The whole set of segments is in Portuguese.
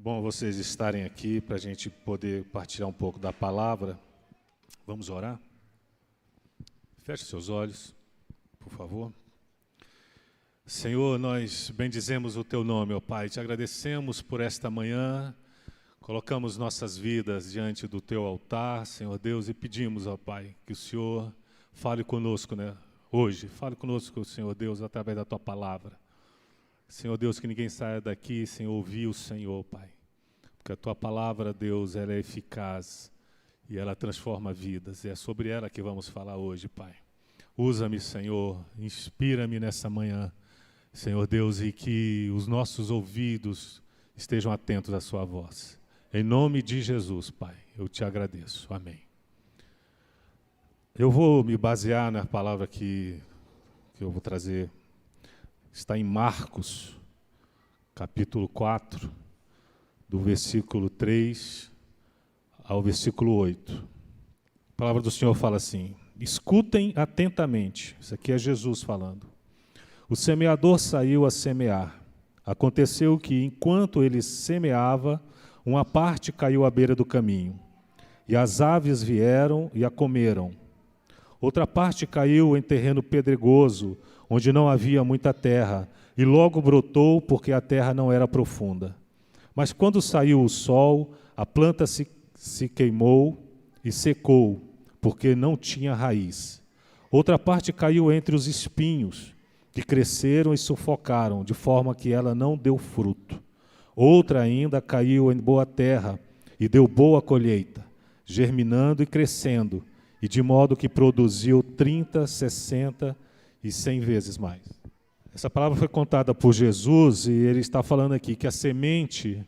Bom vocês estarem aqui para a gente poder partilhar um pouco da palavra. Vamos orar? Feche seus olhos, por favor. Senhor, nós bendizemos o Teu nome, ó Pai. Te agradecemos por esta manhã. Colocamos nossas vidas diante do Teu altar, Senhor Deus, e pedimos, ó Pai, que o Senhor fale conosco, hoje. Fale conosco, Senhor Deus, através da Tua palavra. Senhor Deus, que ninguém saia daqui sem ouvir o Senhor, Pai. Porque a Tua palavra, Deus, ela é eficaz e ela transforma vidas. E é sobre ela que vamos falar hoje, Pai. Usa-me, Senhor, inspira-me nessa manhã, Senhor Deus, e que os nossos ouvidos estejam atentos à Sua voz. Em nome de Jesus, Pai, eu Te agradeço. Amém. Eu vou me basear na palavra que eu vou trazer. Está em Marcos, capítulo 4, do versículo 3 ao versículo 8. A palavra do Senhor fala assim: escutem atentamente. Isso aqui é Jesus falando. O semeador saiu a semear. Aconteceu que, enquanto ele semeava, uma parte caiu à beira do caminho, e as aves vieram e a comeram. Outra parte caiu em terreno pedregoso, onde não havia muita terra, e logo brotou, porque a terra não era profunda. Mas quando saiu o sol, a planta se queimou e secou, porque não tinha raiz. Outra parte caiu entre os espinhos, que cresceram e sufocaram, de forma que ela não deu fruto. Outra ainda caiu em boa terra e deu boa colheita, germinando e crescendo, e de modo que produziu 30, 60 e 100 vezes mais. Essa palavra foi contada por Jesus e ele está falando aqui que a semente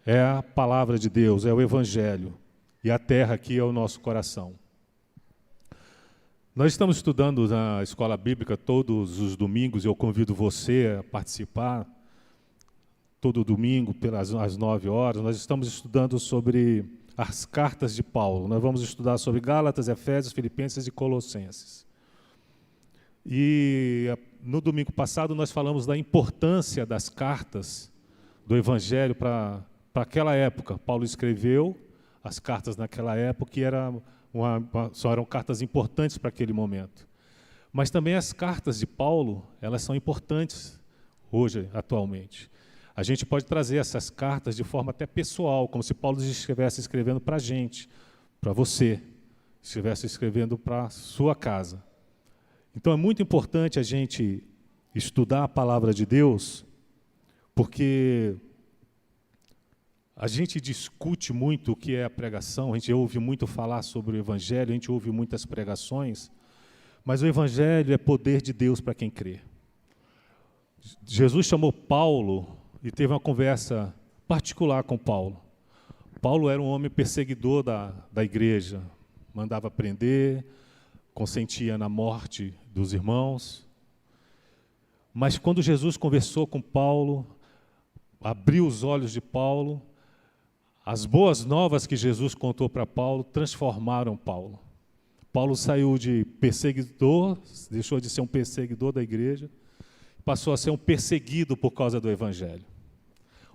é a palavra de Deus, é o Evangelho, e a terra aqui é o nosso coração. Nós estamos estudando na escola bíblica todos os domingos, e eu convido você a participar. Todo domingo, às 9 horas, nós estamos estudando sobre as cartas de Paulo. Nós vamos estudar sobre Gálatas, Efésios, Filipenses e Colossenses. E no domingo passado nós falamos da importância das cartas do Evangelho para aquela época. Paulo escreveu as cartas naquela época e só eram cartas importantes para aquele momento. Mas também as cartas de Paulo, elas são importantes hoje, atualmente. A gente pode trazer essas cartas de forma até pessoal, como se Paulo estivesse escrevendo para a gente, para você, estivesse escrevendo para a sua casa. Então é muito importante a gente estudar a palavra de Deus, porque a gente discute muito o que é a pregação, a gente ouve muito falar sobre o Evangelho, a gente ouve muitas pregações, mas o Evangelho é poder de Deus para quem crê. Jesus chamou Paulo e teve uma conversa particular com Paulo. Paulo era um homem perseguidor da igreja, mandava prender, consentia na morte dos irmãos. Mas quando Jesus conversou com Paulo, abriu os olhos de Paulo, as boas novas que Jesus contou para Paulo transformaram Paulo. Paulo saiu de perseguidor, deixou de ser um perseguidor da igreja, passou a ser um perseguido por causa do Evangelho.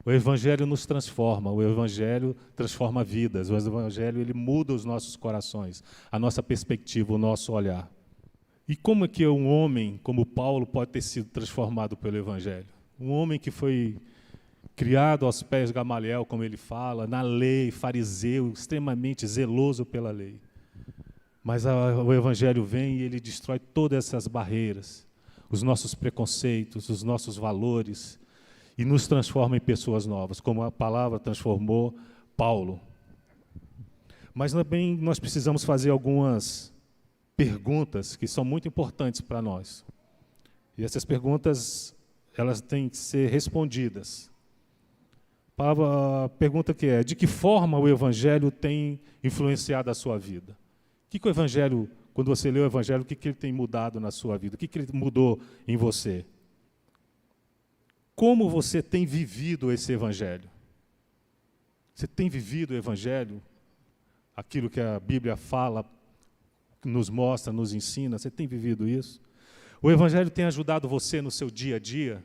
O Evangelho nos transforma, o Evangelho transforma vidas, o Evangelho ele muda os nossos corações, a nossa perspectiva, o nosso olhar. E como é que um homem como Paulo pode ter sido transformado pelo Evangelho? Um homem que foi criado aos pés de Gamaliel, como ele fala, na lei, fariseu, extremamente zeloso pela lei. Mas o Evangelho vem e ele destrói todas essas barreiras, os nossos preconceitos, os nossos valores, e nos transforma em pessoas novas, como a palavra transformou Paulo. Mas também nós precisamos fazer algumas perguntas que são muito importantes para nós. E essas perguntas, elas têm que ser respondidas. A pergunta que é: de que forma o Evangelho tem influenciado a sua vida? O que o Evangelho, quando você lê o Evangelho, o que ele tem mudado na sua vida? O que ele mudou em você? Como você tem vivido esse Evangelho? Você tem vivido o Evangelho? Aquilo que a Bíblia fala, nos mostra, nos ensina, você tem vivido isso? O Evangelho tem ajudado você no seu dia a dia?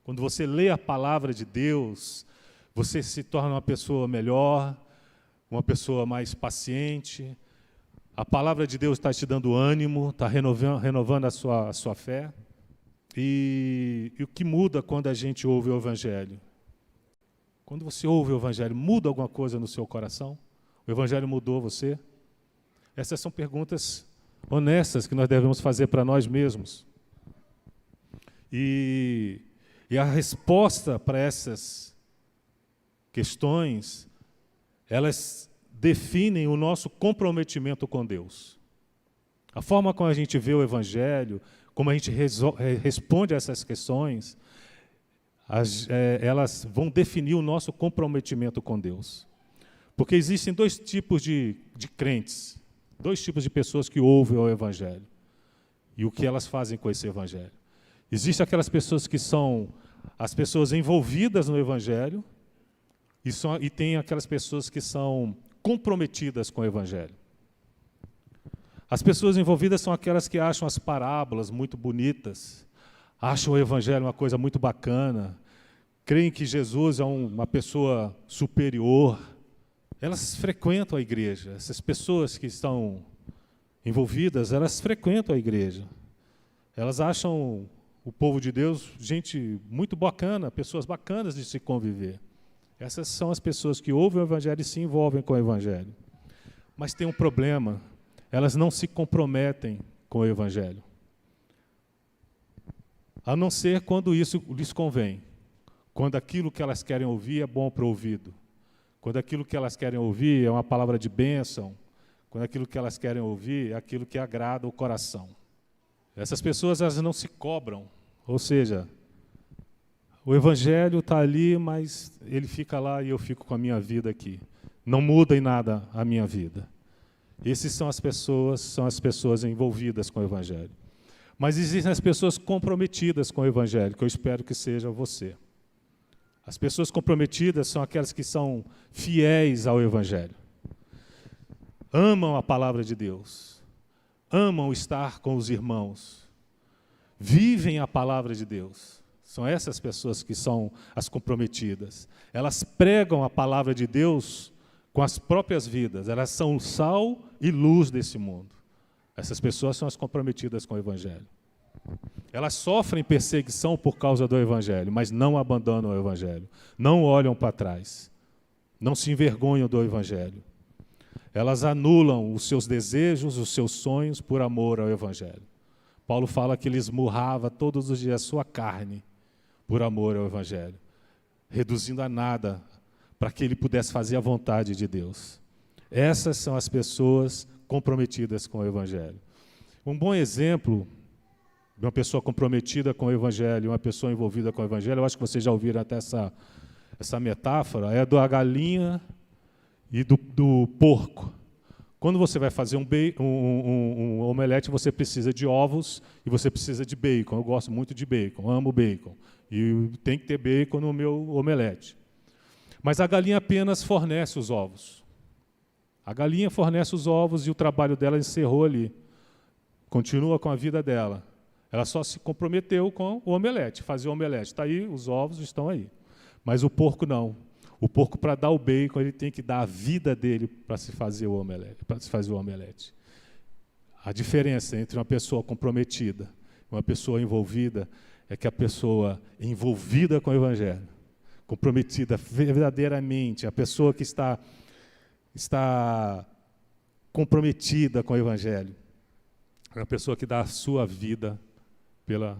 Quando você lê a palavra de Deus, você se torna uma pessoa melhor, uma pessoa mais paciente. A palavra de Deus está te dando ânimo, está renovando a sua fé. E o que muda quando a gente ouve o Evangelho? Quando você ouve o Evangelho, muda alguma coisa no seu coração? O Evangelho mudou você? Essas são perguntas honestas que nós devemos fazer para nós mesmos. E a resposta para essas questões, elas definem o nosso comprometimento com Deus. A forma como a gente vê o Evangelho, como a gente responde a essas questões, elas vão definir o nosso comprometimento com Deus. Porque existem dois tipos de crentes, dois tipos de pessoas que ouvem o Evangelho. E o que elas fazem com esse Evangelho. Existem aquelas pessoas que são as pessoas envolvidas no Evangelho, e tem aquelas pessoas que são comprometidas com o Evangelho. As pessoas envolvidas são aquelas que acham as parábolas muito bonitas, acham o Evangelho uma coisa muito bacana, creem que Jesus é uma pessoa superior. Elas frequentam a igreja. Essas pessoas que estão envolvidas, elas frequentam a igreja. Elas acham o povo de Deus gente muito bacana, pessoas bacanas de se conviver. Essas são as pessoas que ouvem o Evangelho e se envolvem com o Evangelho. Mas tem um problema, elas não se comprometem com o Evangelho. A não ser quando isso lhes convém. Quando aquilo que elas querem ouvir é bom para o ouvido. Quando aquilo que elas querem ouvir é uma palavra de bênção. Quando aquilo que elas querem ouvir é aquilo que agrada o coração. Essas pessoas, elas não se cobram. Ou seja, o Evangelho está ali, mas ele fica lá e eu fico com a minha vida aqui. Não muda em nada a minha vida. Essas são as pessoas envolvidas com o Evangelho. Mas existem as pessoas comprometidas com o Evangelho, que eu espero que seja você. As pessoas comprometidas são aquelas que são fiéis ao Evangelho. Amam a palavra de Deus. Amam estar com os irmãos. Vivem a palavra de Deus. São essas pessoas que são as comprometidas. Elas pregam a palavra de Deus com as próprias vidas. Elas são sal e luz desse mundo. Essas pessoas são as comprometidas com o Evangelho. Elas sofrem perseguição por causa do Evangelho, mas não abandonam o Evangelho. Não olham para trás. Não se envergonham do Evangelho. Elas anulam os seus desejos, os seus sonhos por amor ao Evangelho. Paulo fala que ele esmurrava todos os dias a sua carne por amor ao Evangelho, reduzindo a nada para que ele pudesse fazer a vontade de Deus. Essas são as pessoas comprometidas com o Evangelho. Um bom exemplo de uma pessoa comprometida com o Evangelho, uma pessoa envolvida com o Evangelho, eu acho que vocês já ouviram até essa metáfora, é da galinha e do porco. Quando você vai fazer um omelete, você precisa de ovos e você precisa de bacon. Eu gosto muito de bacon, amo bacon. E tem que ter bacon no meu omelete. Mas a galinha apenas fornece os ovos. A galinha fornece os ovos e o trabalho dela encerrou ali. Continua com a vida dela. Ela só se comprometeu com o omelete, fazer o omelete. Está aí, os ovos estão aí. Mas o porco não. O porco, para dar o bacon, ele tem que dar a vida dele para se fazer o omelete. A diferença entre uma pessoa comprometida e uma pessoa envolvida é que a pessoa envolvida com o Evangelho, comprometida verdadeiramente, a pessoa que está comprometida com o Evangelho, é a pessoa que dá a sua vida pela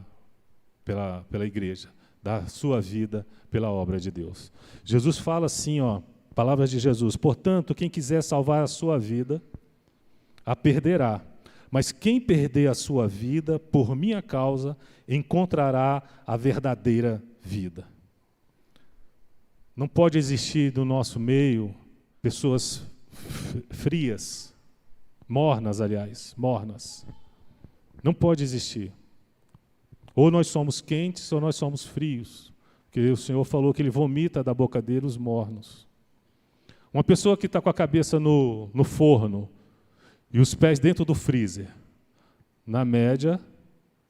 igreja, dá a sua vida pela obra de Deus. Jesus fala assim, palavras de Jesus: portanto, quem quiser salvar a sua vida, a perderá. Mas quem perder a sua vida por minha causa, encontrará a verdadeira vida. Não pode existir no nosso meio pessoas frias, mornas, mornas. Não pode existir. Ou nós somos quentes ou nós somos frios. Porque o Senhor falou que Ele vomita da boca dele os mornos. Uma pessoa que está com a cabeça no forno e os pés dentro do freezer, na média,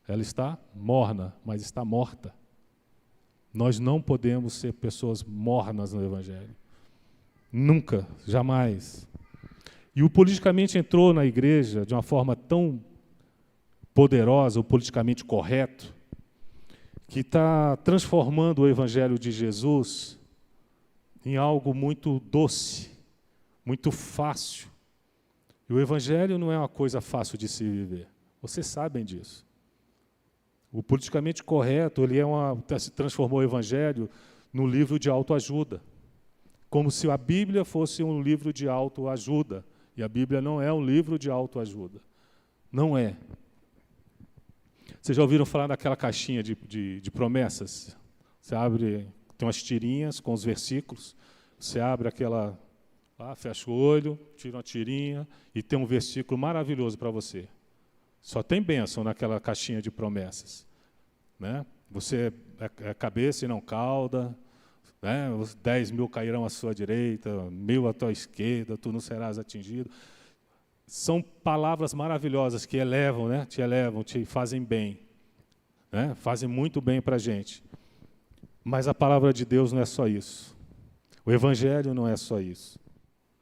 ela está morna, mas está morta. Nós não podemos ser pessoas mornas no Evangelho. Nunca, jamais. E o politicamente entrou na igreja de uma forma tão poderosa, o politicamente correto, que está transformando o Evangelho de Jesus em algo muito doce, muito fácil. E o Evangelho não é uma coisa fácil de se viver. Vocês sabem disso. O politicamente correto, se transformou o Evangelho num livro de autoajuda. Como se a Bíblia fosse um livro de autoajuda. E a Bíblia não é um livro de autoajuda. Não é. Vocês já ouviram falar daquela caixinha de promessas? Você abre, tem umas tirinhas com os versículos. Você abre aquela, fecha o olho, tira uma tirinha e tem um versículo maravilhoso para você. Só tem bênção naquela caixinha de promessas. Né? Você é cabeça e não cauda. Né? Os 10.000 cairão à sua direita, 1.000 à tua esquerda, tu não serás atingido. São palavras maravilhosas que elevam, né? Te fazem bem. Né? Fazem muito bem para a gente. Mas a palavra de Deus não é só isso. O Evangelho não é só isso.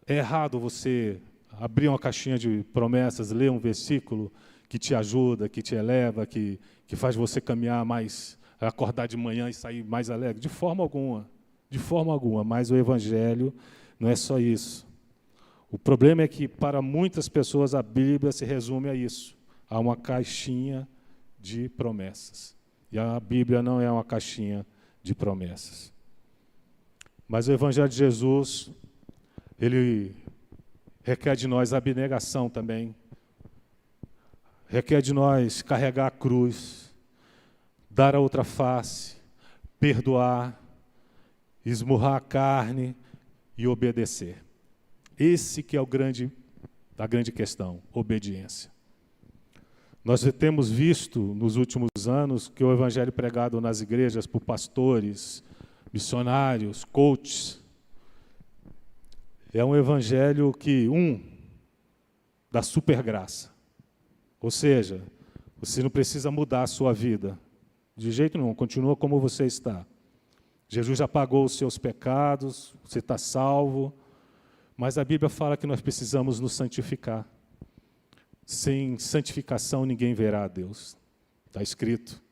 É errado você abrir uma caixinha de promessas, ler um versículo que te ajuda, que te eleva, que faz você caminhar mais, acordar de manhã e sair mais alegre. De forma alguma. De forma alguma. Mas o Evangelho não é só isso. O problema é que, para muitas pessoas, a Bíblia se resume a isso. A uma caixinha de promessas. E a Bíblia não é uma caixinha de promessas. Mas o Evangelho de Jesus, ele requer de nós abnegação também. Requer de nós carregar a cruz, dar a outra face, perdoar, esmurrar a carne e obedecer. Esse que é a grande questão, obediência. Nós temos visto nos últimos anos que o evangelho pregado nas igrejas por pastores, missionários, coaches, é um evangelho da supergraça. Ou seja, você não precisa mudar a sua vida. De jeito nenhum, continua como você está. Jesus já pagou os seus pecados, você está salvo, mas a Bíblia fala que nós precisamos nos santificar. Sem santificação ninguém verá a Deus. Está escrito.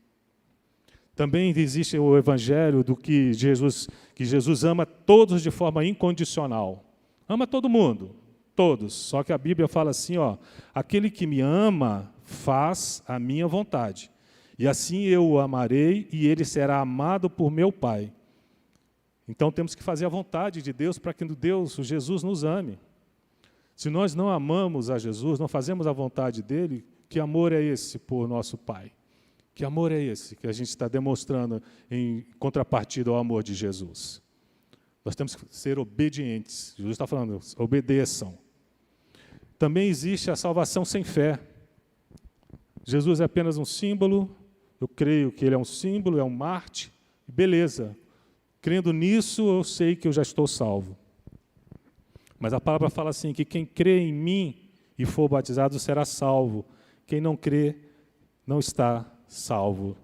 Também existe o evangelho do que Jesus ama todos de forma incondicional. Ama todo mundo, todos. Só que a Bíblia fala assim, aquele que me ama faz a minha vontade. E assim eu o amarei e ele será amado por meu Pai. Então temos que fazer a vontade de Deus para que Jesus nos ame. Se nós não amamos a Jesus, não fazemos a vontade dele, que amor é esse por nosso Pai? Que amor é esse que a gente está demonstrando em contrapartida ao amor de Jesus? Nós temos que ser obedientes. Jesus está falando, obedeçam. Também existe a salvação sem fé. Jesus é apenas um símbolo, eu creio que ele é um símbolo, é um mártir, beleza. Crendo nisso, eu sei que eu já estou salvo. Mas a palavra fala assim, que quem crê em mim e for batizado será salvo. Quem não crê, não está salvo.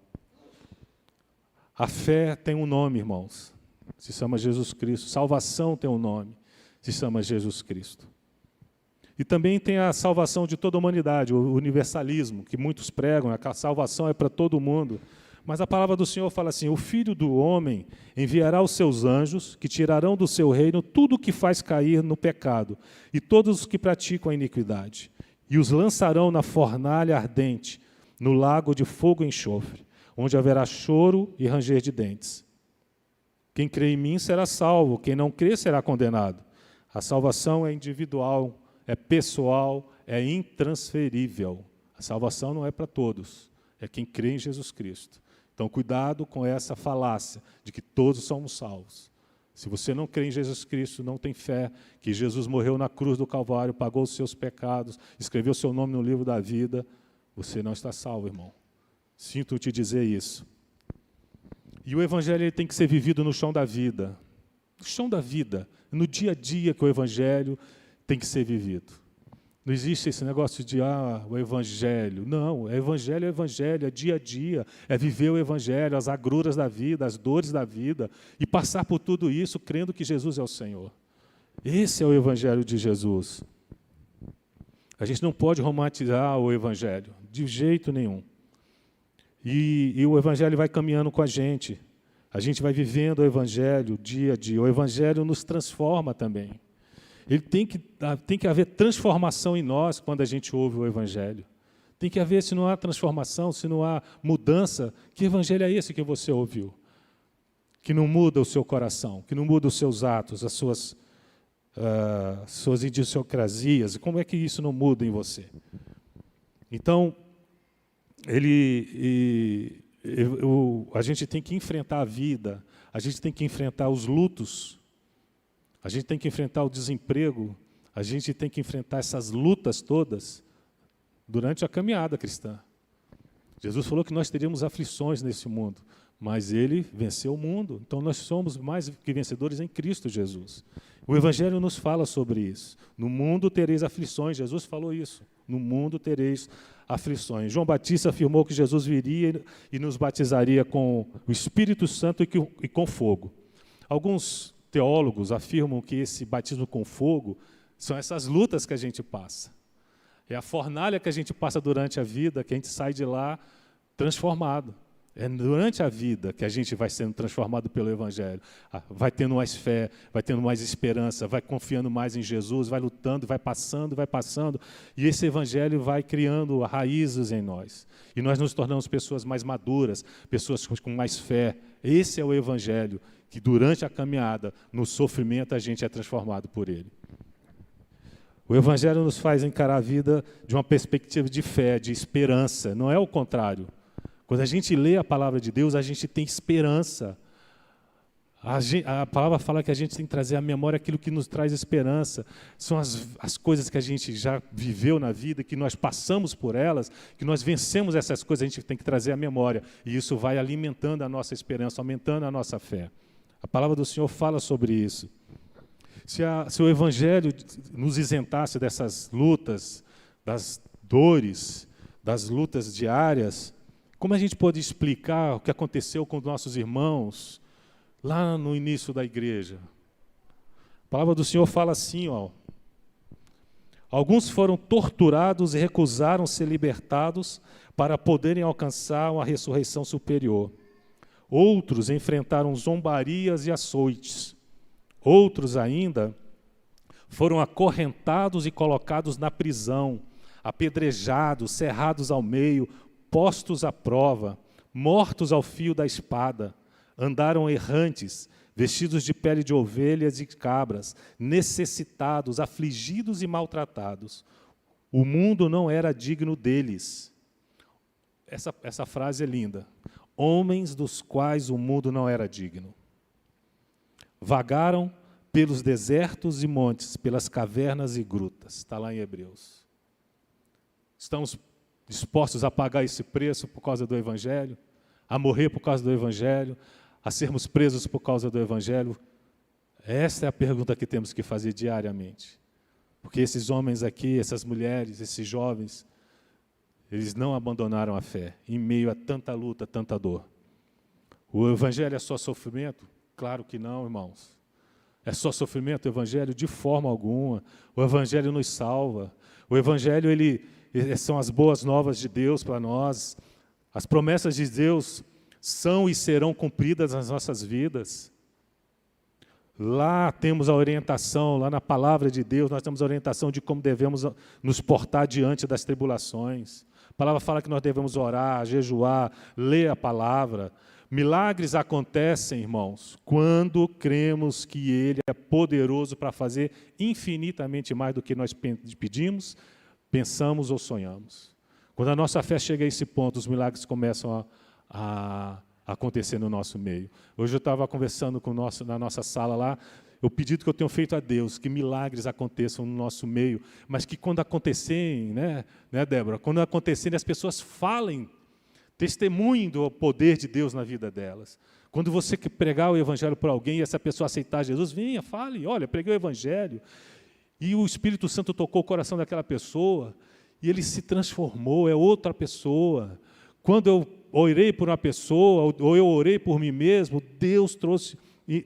A fé tem um nome, irmãos. Se chama Jesus Cristo. Salvação tem um nome. Se chama Jesus Cristo. E também tem a salvação de toda a humanidade, o universalismo, que muitos pregam, que a salvação é para todo mundo. Mas a palavra do Senhor fala assim, o Filho do Homem enviará os seus anjos, que tirarão do seu reino tudo o que faz cair no pecado, e todos os que praticam a iniquidade, e os lançarão na fornalha ardente, no lago de fogo e enxofre, onde haverá choro e ranger de dentes. Quem crê em mim será salvo, quem não crê será condenado. A salvação é individual, é pessoal, é intransferível. A salvação não é para todos, é quem crê em Jesus Cristo. Então, cuidado com essa falácia de que todos somos salvos. Se você não crê em Jesus Cristo, não tem fé que Jesus morreu na cruz do Calvário, pagou os seus pecados, escreveu seu nome no livro da vida, você não está salvo, irmão. Sinto te dizer isso. E o evangelho ele tem que ser vivido no chão da vida. No chão da vida, no dia a dia que o evangelho tem que ser vivido. Não existe esse negócio de, o Evangelho. Não, é Evangelho, é dia a dia, é viver o Evangelho, as agruras da vida, as dores da vida, e passar por tudo isso crendo que Jesus é o Senhor. Esse é o Evangelho de Jesus. A gente não pode romantizar o Evangelho, de jeito nenhum. E o Evangelho vai caminhando com a gente vai vivendo o Evangelho dia a dia. O Evangelho nos transforma também. Ele tem que haver transformação em nós quando a gente ouve o Evangelho. Tem que haver, se não há transformação, se não há mudança, que Evangelho é esse que você ouviu? Que não muda o seu coração, que não muda os seus atos, as suas idiosincrasias. Como é que isso não muda em você? Então, a gente tem que enfrentar a vida, a gente tem que enfrentar os lutos, a gente tem que enfrentar o desemprego, a gente tem que enfrentar essas lutas todas durante a caminhada cristã. Jesus falou que nós teríamos aflições nesse mundo, mas Ele venceu o mundo. Então nós somos mais que vencedores em Cristo Jesus. O Evangelho nos fala sobre isso. No mundo tereis aflições, Jesus falou isso. No mundo tereis aflições. João Batista afirmou que Jesus viria e nos batizaria com o Espírito Santo e com fogo. Alguns teólogos afirmam que esse batismo com fogo são essas lutas que a gente passa. É a fornalha que a gente passa durante a vida, que a gente sai de lá transformado. É durante a vida que a gente vai sendo transformado pelo Evangelho. Vai tendo mais fé, vai tendo mais esperança, vai confiando mais em Jesus, vai lutando, vai passando. E esse Evangelho vai criando raízes em nós. E nós nos tornamos pessoas mais maduras, pessoas com mais fé. Esse é o Evangelho, que durante a caminhada, no sofrimento, a gente é transformado por ele. O Evangelho nos faz encarar a vida de uma perspectiva de fé, de esperança. Não é o contrário. Quando a gente lê a palavra de Deus, a gente tem esperança. A palavra fala que a gente tem que trazer à memória aquilo que nos traz esperança. São as coisas que a gente já viveu na vida, que nós passamos por elas, que nós vencemos essas coisas, a gente tem que trazer à memória. E isso vai alimentando a nossa esperança, aumentando a nossa fé. A palavra do Senhor fala sobre isso. Se o Evangelho nos isentasse dessas lutas, das dores, das lutas diárias, como a gente pode explicar o que aconteceu com os nossos irmãos lá no início da igreja? A palavra do Senhor fala assim, alguns foram torturados e recusaram ser libertados para poderem alcançar uma ressurreição superior. Outros enfrentaram zombarias e açoites. Outros ainda foram acorrentados e colocados na prisão, apedrejados, cerrados ao meio, postos à prova, mortos ao fio da espada, andaram errantes, vestidos de pele de ovelhas e cabras, necessitados, afligidos e maltratados. O mundo não era digno deles. Essa frase é linda. Homens dos quais o mundo não era digno. Vagaram pelos desertos e montes, pelas cavernas e grutas. Está lá em Hebreus. Estamos dispostos a pagar esse preço por causa do Evangelho, a morrer por causa do Evangelho, a sermos presos por causa do Evangelho? Essa é a pergunta que temos que fazer diariamente. Porque esses homens aqui, essas mulheres, esses jovens, eles não abandonaram a fé em meio a tanta luta, tanta dor. O Evangelho é só sofrimento? Claro que não, irmãos. É só sofrimento o Evangelho? De forma alguma. O Evangelho nos salva. O Evangelho, são as boas novas de Deus para nós. As promessas de Deus são e serão cumpridas nas nossas vidas. Lá temos a orientação, lá na palavra de Deus, nós temos a orientação de como devemos nos portar diante das tribulações. A palavra fala que nós devemos orar, jejuar, ler a palavra. Milagres acontecem, irmãos, quando cremos que Ele é poderoso para fazer infinitamente mais do que nós pedimos, pensamos ou sonhamos. Quando a nossa fé chega a esse ponto, os milagres começam a acontecer no nosso meio. Hoje eu estava conversando na nossa sala lá, o pedido que eu tenho feito a Deus, que milagres aconteçam no nosso meio, mas que quando acontecerem, né, Débora? Quando acontecerem, as pessoas falem, testemunhem do poder de Deus na vida delas. Quando você pregar o Evangelho para alguém e essa pessoa aceitar Jesus, venha, fale, olha, preguei o Evangelho. E o Espírito Santo tocou o coração daquela pessoa, e ele se transformou, é outra pessoa. Quando eu orei por uma pessoa, ou eu orei por mim mesmo, Deus trouxe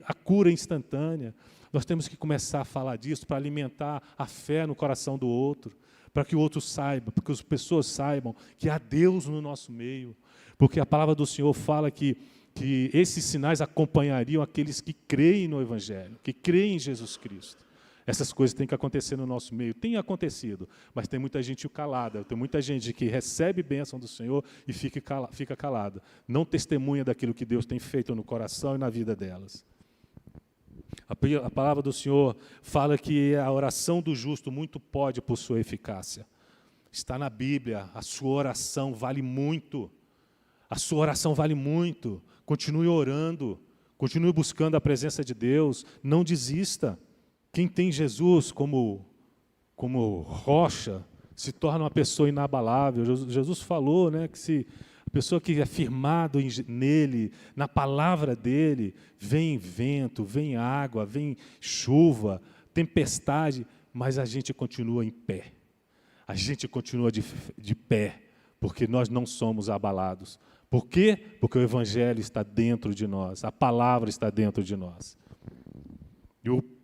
a cura instantânea. Nós temos que começar a falar disso para alimentar a fé no coração do outro, para que o outro saiba, para que as pessoas saibam que há Deus no nosso meio. Porque a palavra do Senhor fala que esses sinais acompanhariam aqueles que creem no Evangelho, que creem em Jesus Cristo. Essas coisas têm que acontecer no nosso meio. Tem acontecido, mas tem muita gente calada, tem muita gente que recebe bênção do Senhor e fica calada. Não testemunha daquilo que Deus tem feito no coração e na vida delas. A palavra do Senhor fala que a oração do justo muito pode por sua eficácia. Está na Bíblia, a sua oração vale muito. A sua oração vale muito. Continue orando, continue buscando a presença de Deus, não desista. Quem tem Jesus como rocha se torna uma pessoa inabalável. Jesus falou, né, que se a pessoa que é firmado nele, na palavra dele, vem vento, vem água, vem chuva, tempestade, mas a gente continua em pé. A gente continua de pé, porque nós não somos abalados. Por quê? Porque o Evangelho está dentro de nós, a palavra está dentro de nós.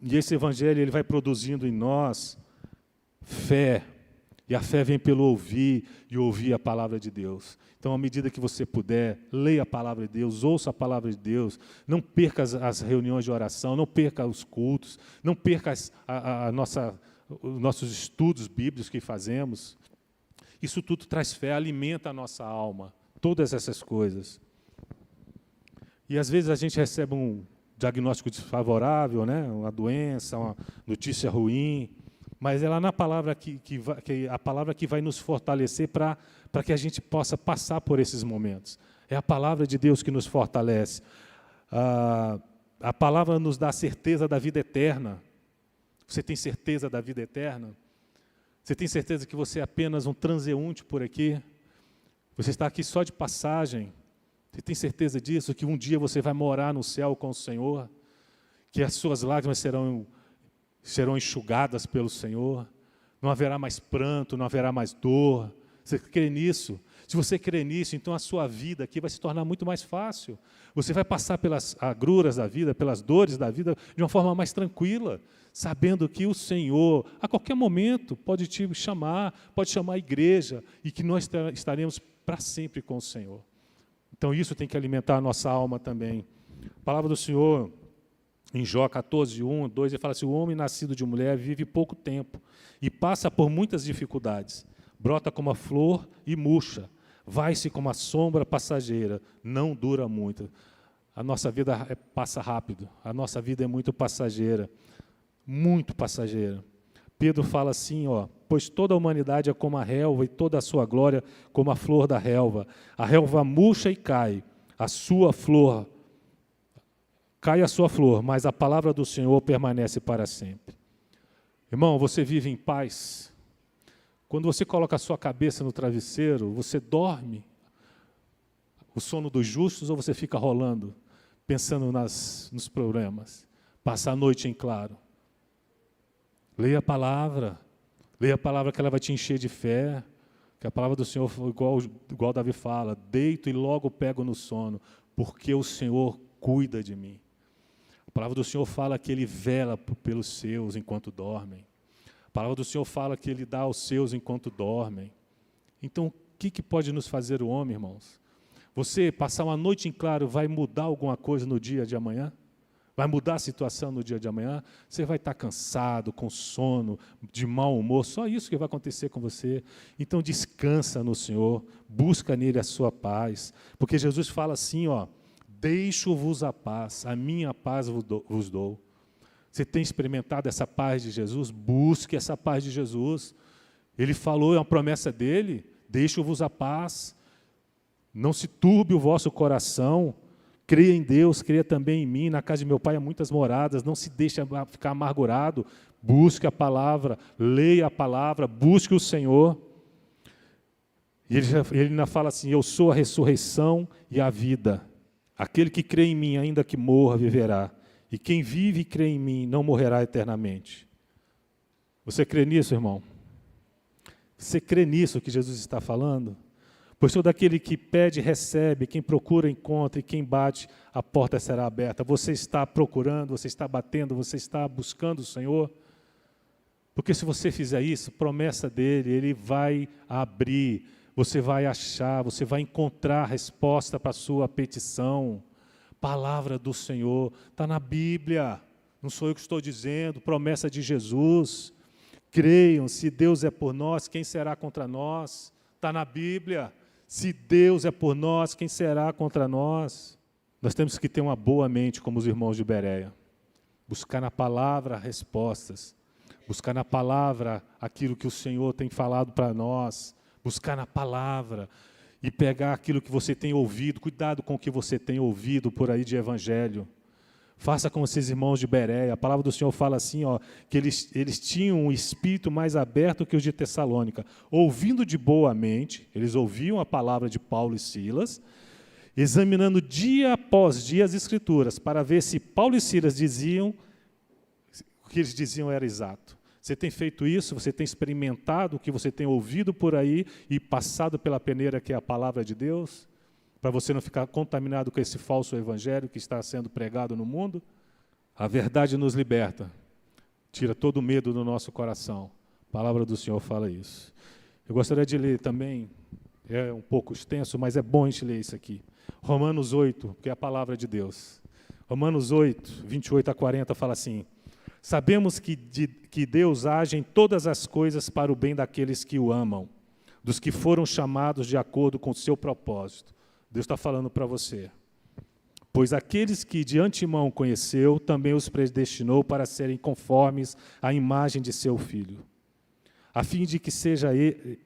E esse Evangelho ele vai produzindo em nós fé, e a fé vem pelo ouvir, e ouvir a palavra de Deus. Então, à medida que você puder, leia a palavra de Deus, ouça a palavra de Deus, não perca as reuniões de oração, não perca os cultos, não perca os nossos estudos bíblicos que fazemos. Isso tudo traz fé, alimenta a nossa alma, todas essas coisas. E às vezes a gente recebe um diagnóstico desfavorável, né? Uma doença, uma notícia ruim, mas é lá na palavra a palavra que vai nos fortalecer para que a gente possa passar por esses momentos. É a palavra de Deus que nos fortalece. A palavra nos dá a certeza da vida eterna. Você tem certeza da vida eterna? Você tem certeza que você é apenas um transeunte por aqui? Você está aqui só de passagem? Você tem certeza disso? Que um dia você vai morar no céu com o Senhor? Que as suas lágrimas serão enxugadas pelo Senhor? Não haverá mais pranto, não haverá mais dor? Você crê nisso? Se você crê nisso, então a sua vida aqui vai se tornar muito mais fácil. Você vai passar pelas agruras da vida, pelas dores da vida, de uma forma mais tranquila, sabendo que o Senhor, a qualquer momento, pode te chamar, pode chamar a igreja, e que nós estaremos para sempre com o Senhor. Então, isso tem que alimentar a nossa alma também. A palavra do Senhor, em Jó 14, 1, 2, ele fala assim: o homem nascido de mulher vive pouco tempo e passa por muitas dificuldades. Brota como a flor e murcha. Vai-se como a sombra passageira. Não dura muito. A nossa vida passa rápido. A nossa vida é muito passageira. Muito passageira. Pedro fala assim, pois toda a humanidade é como a relva e toda a sua glória como a flor da relva. A relva murcha e cai, a sua flor, mas a palavra do Senhor permanece para sempre. Irmão, você vive em paz? Quando você coloca a sua cabeça no travesseiro, você dorme o sono dos justos ou você fica rolando, pensando nos problemas? Passa a noite em claro. Leia a palavra que ela vai te encher de fé, que a palavra do Senhor, igual Davi fala, deito e logo pego no sono, porque o Senhor cuida de mim. A palavra do Senhor fala que Ele vela pelos seus enquanto dormem. A palavra do Senhor fala que Ele dá aos seus enquanto dormem. Então, o que pode nos fazer o homem, irmãos? Você passar uma noite em claro vai mudar alguma coisa no dia de amanhã? Vai mudar a situação no dia de amanhã? Você vai estar cansado, com sono, de mau humor, só isso que vai acontecer com você. Então descansa no Senhor, busca nele a sua paz, porque Jesus fala assim, deixo-vos a paz, a minha paz vos dou. Você tem experimentado essa paz de Jesus? Busque essa paz de Jesus. Ele falou, é uma promessa dele, deixo-vos a paz, não se turbe o vosso coração, creia em Deus, creia também em mim, na casa de meu pai há muitas moradas, não se deixe ficar amargurado, busque a palavra, leia a palavra, busque o Senhor. E ele ainda fala assim, eu sou a ressurreição e a vida. Aquele que crê em mim, ainda que morra, viverá. E quem vive e crê em mim, não morrerá eternamente. Você crê nisso, irmão? Você crê nisso que Jesus está falando? Pois todo aquele que pede, recebe, quem procura, encontra, e quem bate, a porta será aberta. Você está procurando, você está batendo, você está buscando o Senhor? Porque se você fizer isso, promessa dele, ele vai abrir, você vai achar, você vai encontrar a resposta para a sua petição. Palavra do Senhor, está na Bíblia, não sou eu que estou dizendo, promessa de Jesus. Creiam, se Deus é por nós, quem será contra nós? Está na Bíblia. Se Deus é por nós, quem será contra nós? Nós temos que ter uma boa mente, como os irmãos de Bereia. Buscar na palavra respostas. Buscar na palavra aquilo que o Senhor tem falado para nós. Buscar na palavra e pegar aquilo que você tem ouvido. Cuidado com o que você tem ouvido por aí de evangelho. Faça como esses irmãos de Bereia. A palavra do Senhor fala assim, que eles tinham um espírito mais aberto que os de Tessalônica. Ouvindo de boa mente, eles ouviam a palavra de Paulo e Silas, examinando dia após dia as Escrituras, para ver se Paulo e Silas diziam, o que eles diziam era exato. Você tem feito isso? Você tem experimentado o que você tem ouvido por aí e passado pela peneira que é a palavra de Deus? Para você não ficar contaminado com esse falso evangelho que está sendo pregado no mundo? A verdade nos liberta, tira todo o medo do nosso coração. A palavra do Senhor fala isso. Eu gostaria de ler também, é um pouco extenso, mas é bom a gente ler isso aqui. Romanos 8, que é a palavra de Deus. Romanos 8, 28 a 40, fala assim: sabemos que Deus age em todas as coisas para o bem daqueles que o amam, dos que foram chamados de acordo com o seu propósito. Deus está falando para você. Pois aqueles que de antemão conheceu, também os predestinou para serem conformes à imagem de seu Filho, a fim de que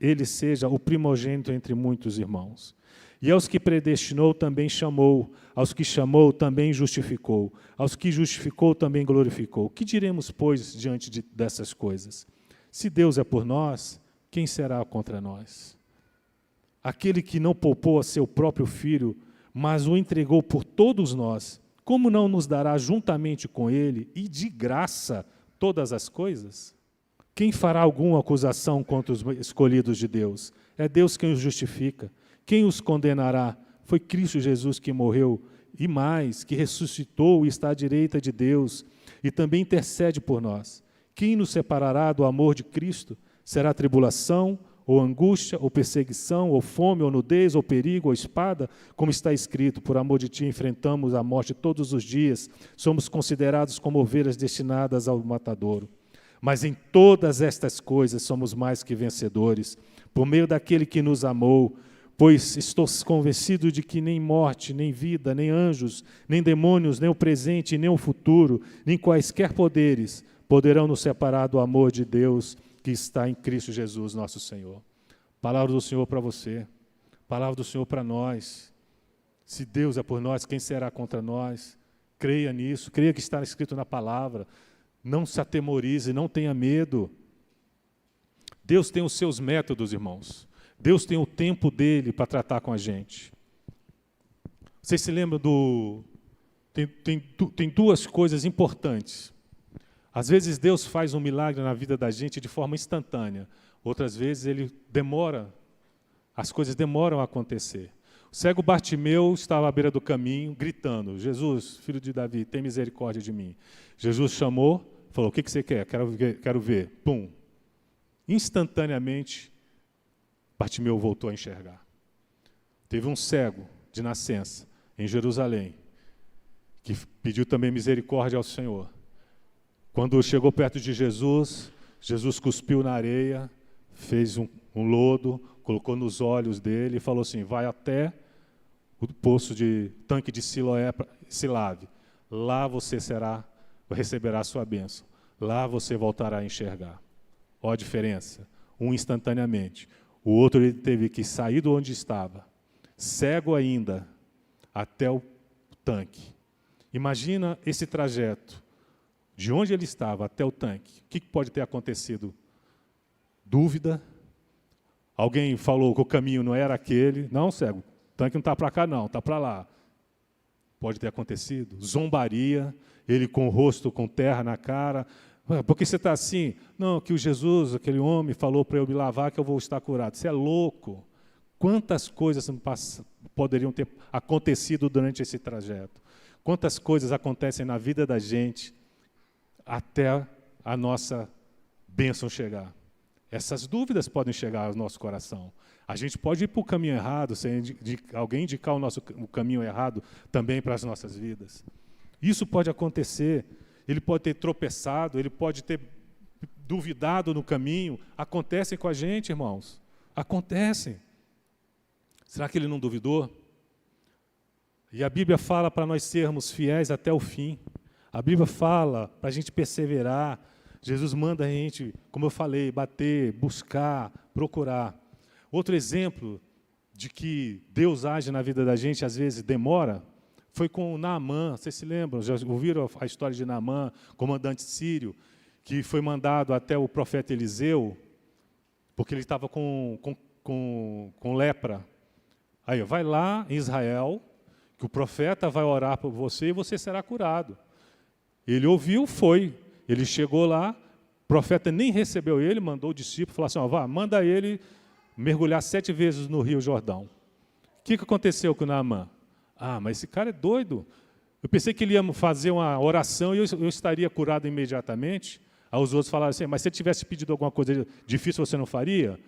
ele seja o primogênito entre muitos irmãos. E aos que predestinou também chamou, aos que chamou também justificou, aos que justificou também glorificou. Que diremos, pois, diante dessas coisas? Se Deus é por nós, quem será contra nós? Aquele que não poupou a seu próprio Filho, mas o entregou por todos nós, como não nos dará juntamente com ele e de graça todas as coisas? Quem fará alguma acusação contra os escolhidos de Deus? É Deus quem os justifica. Quem os condenará? Foi Cristo Jesus que morreu, e mais, que ressuscitou e está à direita de Deus, e também intercede por nós. Quem nos separará do amor de Cristo? Será tribulação, ou angústia, ou perseguição, ou fome, ou nudez, ou perigo, ou espada? Como está escrito, por amor de ti enfrentamos a morte todos os dias, somos considerados como ovelhas destinadas ao matadouro. Mas em todas estas coisas somos mais que vencedores, por meio daquele que nos amou, pois estou convencido de que nem morte, nem vida, nem anjos, nem demônios, nem o presente, nem o futuro, nem quaisquer poderes poderão nos separar do amor de Deus que está em Cristo Jesus, nosso Senhor. Palavra do Senhor para você, palavra do Senhor para nós. Se Deus é por nós, quem será contra nós? Creia nisso, creia que está escrito na palavra. Não se atemorize, não tenha medo. Deus tem os seus métodos, irmãos. Deus tem o tempo dele para tratar com a gente. Vocês se lembram Tem duas coisas importantes. Às vezes Deus faz um milagre na vida da gente de forma instantânea. Outras vezes ele demora, as coisas demoram a acontecer. O cego Bartimeu estava à beira do caminho, gritando: Jesus, filho de Davi, tem misericórdia de mim. Jesus chamou, falou: o que você quer? Quero ver. Pum. Instantaneamente, Bartimeu voltou a enxergar. Teve um cego de nascença em Jerusalém, que pediu também misericórdia ao Senhor. Quando chegou perto de Jesus, Jesus cuspiu na areia, fez um lodo, colocou nos olhos dele e falou assim: vai até o poço de tanque de Siloé, se lave. Lá você receberá a sua bênção. Lá você voltará a enxergar. Olha a diferença. Um instantaneamente. O outro ele teve que sair de onde estava, cego ainda, até o tanque. Imagina esse trajeto. De onde ele estava até o tanque, o que pode ter acontecido? Dúvida? Alguém falou que o caminho não era aquele? Não, cego, o tanque não está para cá não, está para lá. Pode ter acontecido. Zombaria, ele com o rosto com terra na cara, Porque você está assim? Não, que o Jesus, aquele homem, falou para eu me lavar que eu vou estar curado. Você é louco. Quantas coisas poderiam ter acontecido durante esse trajeto? Quantas coisas acontecem na vida da gente até a nossa bênção chegar? Essas dúvidas podem chegar ao nosso coração. A gente pode ir para o caminho errado, sem alguém indicar o caminho errado também para as nossas vidas. Isso pode acontecer. Ele pode ter tropeçado, ele pode ter duvidado no caminho. Acontecem com a gente, irmãos. Acontecem. Será que ele não duvidou? E a Bíblia fala para nós sermos fiéis até o fim. A Bíblia fala para a gente perseverar. Jesus manda a gente, como eu falei, bater, buscar, procurar. Outro exemplo de que Deus age na vida da gente, às vezes demora, foi com Naamã. Vocês se lembram? Já ouviram a história de Naamã, comandante sírio, que foi mandado até o profeta Eliseu, porque ele estava com lepra. Aí, vai lá em Israel, que o profeta vai orar por você e você será curado. Ele ouviu, foi. Ele chegou lá, o profeta nem recebeu ele, mandou o discípulo, falou assim, vá, manda ele mergulhar 7 vezes no Rio Jordão. O que aconteceu com Naamã? Mas esse cara é doido. Eu pensei que ele ia fazer uma oração e eu estaria curado imediatamente. Aí os outros falaram assim, mas se ele tivesse pedido alguma coisa difícil, você não faria?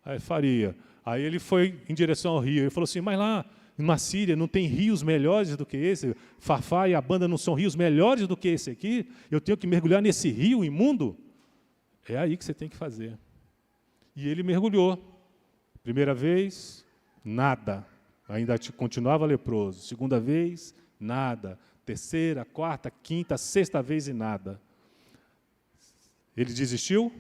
Aí faria. Aí ele foi em direção ao rio. Ele falou assim, mas lá na Síria não tem rios melhores do que esse? Farfá e Abana não são rios melhores do que esse aqui? Eu tenho que mergulhar nesse rio imundo? É aí que você tem que fazer. E ele mergulhou. Primeira vez, nada. Ainda continuava leproso. Segunda vez, nada. Terceira, quarta, quinta, sexta vez e nada. Ele desistiu?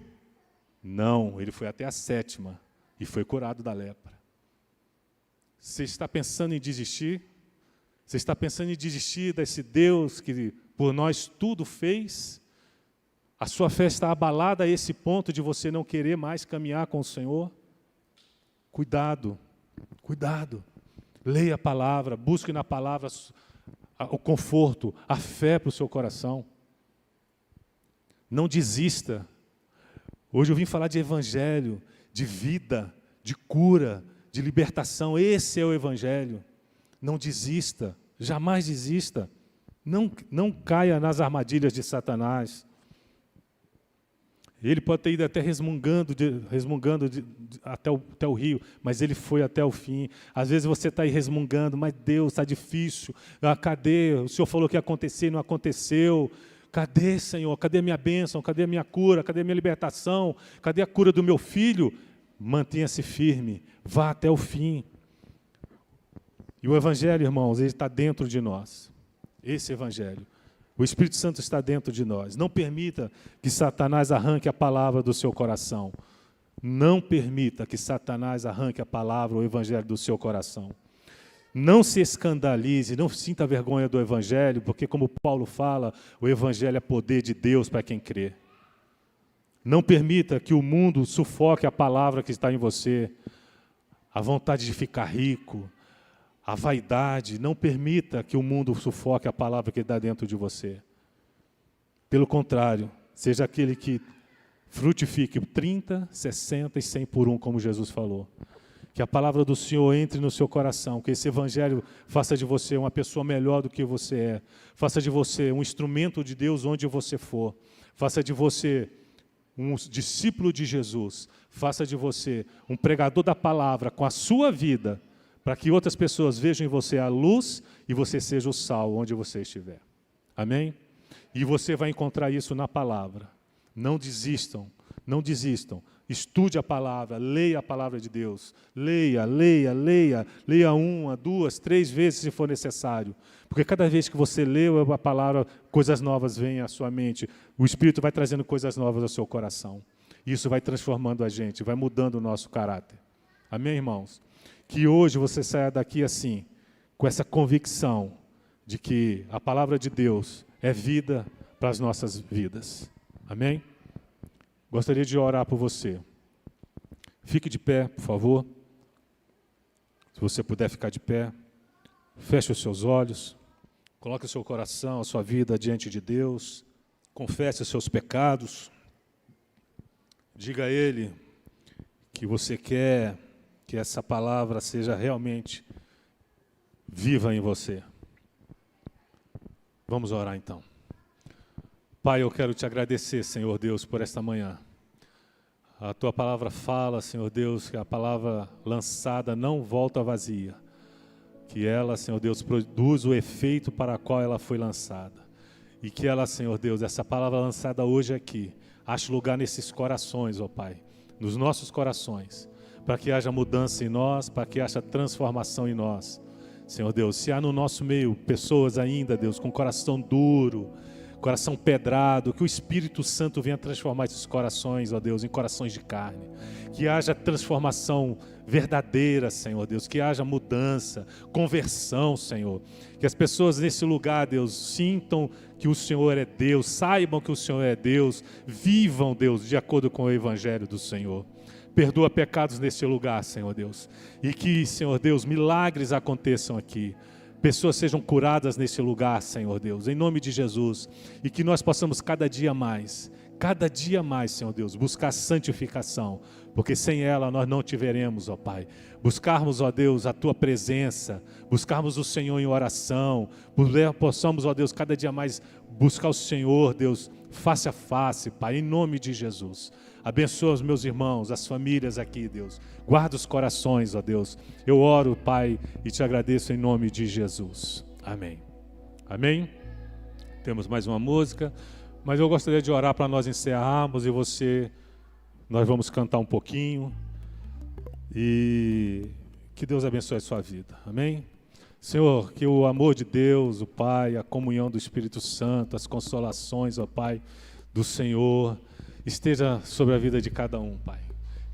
Não, ele foi até a 7ª e foi curado da lepra. Você está pensando em desistir? Você está pensando em desistir desse Deus que por nós tudo fez? A sua fé está abalada a esse ponto de você não querer mais caminhar com o Senhor? Cuidado, cuidado. Leia a palavra, busque na palavra o conforto, a fé para o seu coração. Não desista. Hoje eu vim falar de evangelho, de vida, de cura, de libertação. Esse é o evangelho. Não desista, jamais desista. Não caia nas armadilhas de Satanás. Ele pode ter ido até resmungando até o rio, mas ele foi até o fim. Às vezes você está aí resmungando, mas Deus, está difícil. Cadê? O Senhor falou que ia acontecer e não aconteceu. Cadê, Senhor? Cadê a minha bênção? Cadê a minha cura? Cadê a minha libertação? Cadê a cura do meu filho? Mantenha-se firme, vá até o fim. E o Evangelho, irmãos, ele está dentro de nós. Esse Evangelho. O Espírito Santo está dentro de nós. Não permita que Satanás arranque a palavra do seu coração. Não permita que Satanás arranque a palavra, o Evangelho do seu coração. Não se escandalize, não sinta vergonha do Evangelho, porque, como Paulo fala, o Evangelho é poder de Deus para quem crê. Não permita que o mundo sufoque a palavra que está em você, a vontade de ficar rico, a vaidade. Não permita que o mundo sufoque a palavra que está dentro de você. Pelo contrário, seja aquele que frutifique 30, 60 e 100 por 1, como Jesus falou. Que a palavra do Senhor entre no seu coração, que esse Evangelho faça de você uma pessoa melhor do que você é, faça de você um instrumento de Deus onde você for, faça de você um discípulo de Jesus, faça de você um pregador da palavra com a sua vida, para que outras pessoas vejam em você a luz e você seja o sal onde você estiver. Amém? E você vai encontrar isso na palavra. Não desistam, não desistam. Estude a palavra, leia a palavra de Deus. Leia 1, 2, 3 vezes se for necessário. Porque cada vez que você lê a palavra, coisas novas vêm à sua mente. O Espírito vai trazendo coisas novas ao seu coração. Isso vai transformando a gente, vai mudando o nosso caráter. Amém, irmãos? Que hoje você saia daqui assim, com essa convicção de que a palavra de Deus é vida para as nossas vidas. Amém? Gostaria de orar por você. Fique de pé, por favor. Se você puder ficar de pé, feche os seus olhos, coloque o seu coração, a sua vida diante de Deus. confesse os seus pecados, diga a Ele que você quer que essa palavra seja realmente viva em você. Vamos orar então. Pai, eu quero te agradecer, Senhor Deus, por esta manhã. A Tua palavra fala, Senhor Deus, que a palavra lançada não volta vazia, que ela, Senhor Deus, produz o efeito para o qual ela foi lançada. E que ela, Senhor Deus, essa palavra lançada hoje aqui, ache lugar nesses corações, ó Pai, nos nossos corações, para que haja mudança em nós, para que haja transformação em nós. Senhor Deus, se há no nosso meio pessoas ainda, Deus, com coração duro, coração pedrado, que o Espírito Santo venha transformar esses corações, ó Deus, em corações de carne. Que haja transformação verdadeira, Senhor Deus, que haja mudança, conversão, Senhor. Que as pessoas nesse lugar, Deus, sintam que o Senhor é Deus, saibam que o Senhor é Deus, vivam, Deus, de acordo com o Evangelho do Senhor. Perdoa pecados nesse lugar, Senhor Deus. E que, Senhor Deus, milagres aconteçam aqui. Pessoas sejam curadas nesse lugar, Senhor Deus, em nome de Jesus. E que nós possamos cada dia mais, Senhor Deus, buscar santificação. Porque sem ela nós não te veremos, ó Pai. Buscarmos, ó Deus, a Tua presença. Buscarmos o Senhor em oração. Possamos, ó Deus, cada dia mais buscar o Senhor, Deus, face a face, Pai, em nome de Jesus. Abençoa os meus irmãos, as famílias aqui, Deus. Guarda os corações, ó Deus. Eu oro, Pai, e te agradeço em nome de Jesus. Amém. Amém? Temos mais uma música, mas eu gostaria de orar para nós encerrarmos nós vamos cantar um pouquinho e que Deus abençoe a sua vida. Amém? Senhor, que o amor de Deus, o Pai, a comunhão do Espírito Santo, as consolações, ó Pai, do Senhor, esteja sobre a vida de cada um, Pai.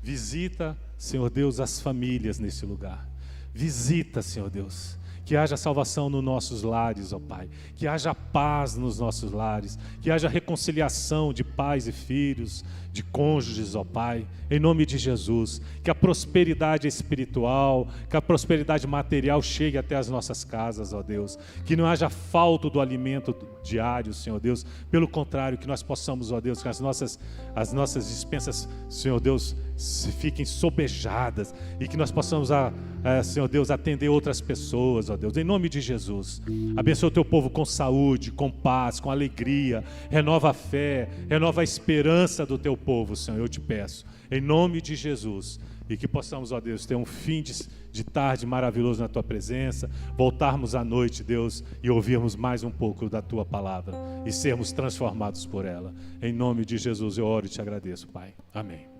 Visita, Senhor Deus, as famílias nesse lugar. Visita, Senhor Deus, que haja salvação nos nossos lares, ó Pai. Que haja paz nos nossos lares. Que haja reconciliação de pais e filhos, de cônjuges, ó Pai. Em nome de Jesus. Que a prosperidade espiritual, que a prosperidade material chegue até as nossas casas, ó Deus. Que não haja falta do alimento diário, Senhor Deus. Pelo contrário, que nós possamos, ó Deus, que as nossas dispensas, Senhor Deus, fiquem sobejadas. E que nós possamos, Senhor Deus, atender outras pessoas, ó Deus, em nome de Jesus. Abençoa o teu povo com saúde, com paz, com alegria. Renova a fé, renova a esperança do teu povo, Senhor, eu te peço, em nome de Jesus. E que possamos, ó Deus, ter um fim de tarde maravilhoso na tua presença, voltarmos à noite, Deus, e ouvirmos mais um pouco da tua palavra e sermos transformados por ela. Em nome de Jesus eu oro e te agradeço, Pai. Amém.